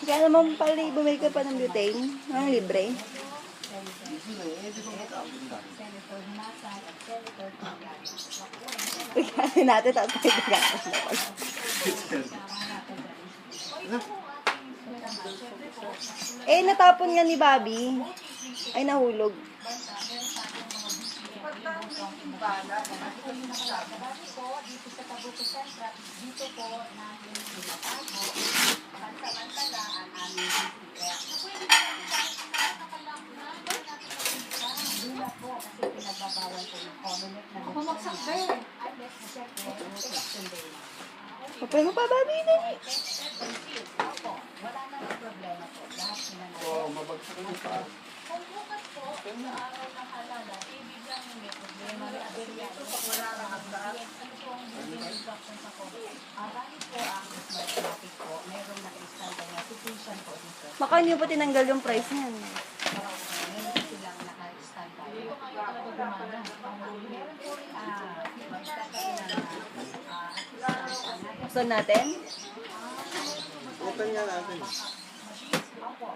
Kaya naman pala bumili ka pa ng butane. Ang libre. Pagkain natin, tapos tayo gatas na pala. Eh, natapon nga ni Bobby. Ay, nahulog. Pumaksak ba eh? Kapag mo pa, Bobby, dali. Oo, mabagsak na pa. Kung bukas po, sa araw ng halala, ibig lang may problema na aberya. Wala na hagdaan. Ano po ang building instruction sa COVID? Dahil po ang mathematic po, mayroong naka-stand na situation po dito. Baka hindi pa tinanggal yung price niyan. Meron silang naka-stand by. Ito nga yung talaga gumana. Meron po rin Gusto natin? Open nga natin. Opo.